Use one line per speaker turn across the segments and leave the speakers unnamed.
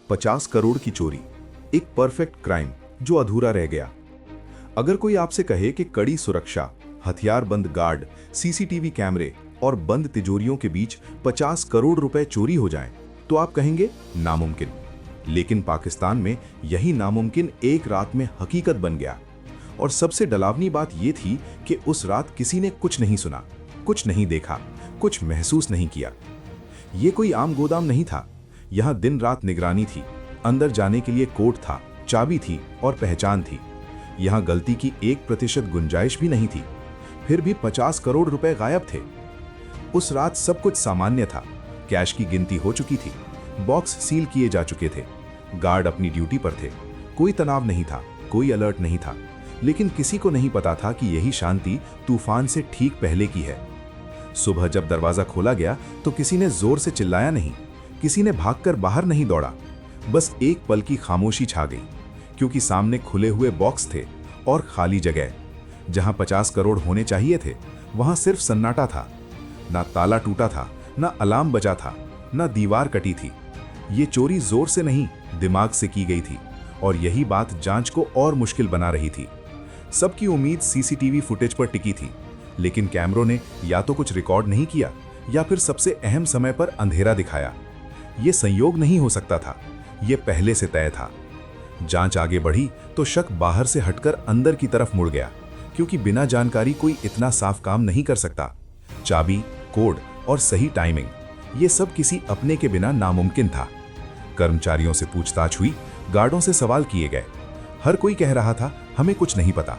50 करोड़ की चोरी, एक परफेक्ट क्राइम जो अधूरा रह गया। अगर कोई आपसे कहे कि कड़ी सुरक्षा, हथियारबंद गार्ड, सीसीटीवी कैमरे और बंद तिजोरियों के बीच 50 करोड़ रुपए चोरी हो जाएं, तो आप कहेंगे नामुमकिन। लेकिन पाकिस्तान में यही नामुमकिन एक रात में हकीकत बन गया। और सबसे डरावनी बात यह थी कि उस रात किसी ने कुछ नहीं सुना, कुछ नहीं देखा, कुछ महसूस नहीं किया। ये कोई आम गोदाम नहीं था। यहाँ दिन रात निगरानी थी, अंदर जाने के लिए कोड था, चाबी थी और पहचान थी। यहाँ गलती की 1% गुंजाइश भी नहीं थी। फिर भी 50 करोड़ रुपए गायब थे। उस रात सब कुछ सामान्य था। कैश की गिनती हो चुकी थी, बॉक्स सील किए जा चुके थे, गार्ड अपनी ड्यूटी पर थे, कोई तनाव नहीं था, कोई अलर्ट नहीं था। लेकिन किसी को नहीं पता था कि यही शांति तूफान से ठीक पहले की है। सुबह जब दरवाजा खोला गया तो किसी ने जोर से चिल्लाया नहीं, किसी ने भागकर बाहर नहीं दौड़ा। बस एक पल की खामोशी छा गई, क्योंकि सामने खुले हुए बॉक्स थे और खाली जगह। जहां 50 करोड़ होने चाहिए थे, वहां सिर्फ सन्नाटा था। ना ताला टूटा था, ना अलार्म बजा था, ना दीवार कटी थी। ये चोरी जोर से नहीं, दिमाग से की गई थी। और यही बात जांच को और मुश्किल बना रही थी। सबकी उम्मीद सीसीटीवी फुटेज पर टिकी थी, लेकिन कैमरों ने या तो कुछ रिकॉर्ड नहीं किया या फिर सबसे अहम समय पर अंधेरा दिखाया। यह संयोग नहीं हो सकता था, यह पहले से तय था। जांच आगे बढ़ी तो शक बाहर से हटकर अंदर की तरफ मुड़ गया, क्योंकि बिना जानकारी कोई इतना साफ काम नहीं कर सकता। चाबी, कोड और सही टाइमिंग, ये सब किसी अपने के बिना नामुमकिन था। कर्मचारियों से पूछताछ हुई, गार्डों से सवाल किए गए। हर कोई कह रहा था हमें कुछ नहीं पता।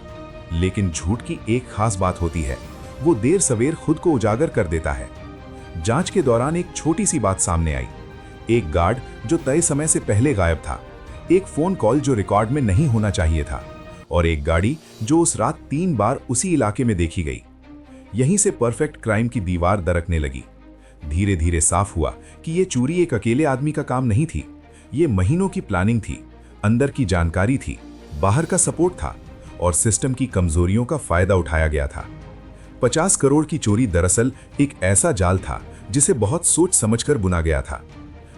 लेकिन झूठ की एक खास बात होती है, वो देर सवेर खुद को उजागर कर देता है। जांच के दौरान एक छोटी सी बात सामने आई। एक गार्ड जो तय समय से पहले गायब था, एक फोन कॉल जो रिकॉर्ड में नहीं होना चाहिए था, और एक गाड़ी जो उस रात 3 बार उसी इलाके में देखी गई। यहीं से परफेक्ट क्राइम की दीवार दरकने लगी। धीरे धीरे साफ हुआ कि यह चोरी एक अकेले आदमी का काम नहीं थी। ये महीनों की प्लानिंग थी, अंदर की जानकारी थी, बाहर का सपोर्ट था और सिस्टम की कमजोरियों का फायदा उठाया गया था। 50 करोड़ की चोरी दरअसल एक ऐसा जाल था जिसे बहुत सोच समझकर बुना गया था।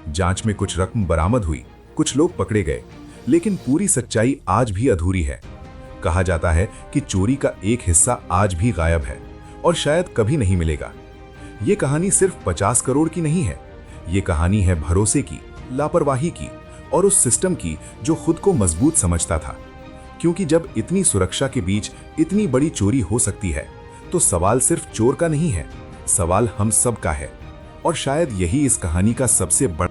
जांच में कुछ रकम बरामद हुई, कुछ लोग पकड़े गए, लेकिन पूरी सच्चाई आज भी अधूरी है। कहा जाता है कि चोरी का एक हिस्सा आज भी गायब है और शायद कभी नहीं मिलेगा। ये कहानी सिर्फ 50 करोड़ की नहीं है, ये कहानी है भरोसे की, लापरवाही की और उस सिस्टम की जो खुद को मजबूत समझता था। क्योंकि जब इतनी सुरक्षा के बीच इतनी बड़ी चोरी हो सकती है, तो सवाल सिर्फ चोर का नहीं है, सवाल हम सब का है। और शायद यही इस कहानी का सबसे बड़ा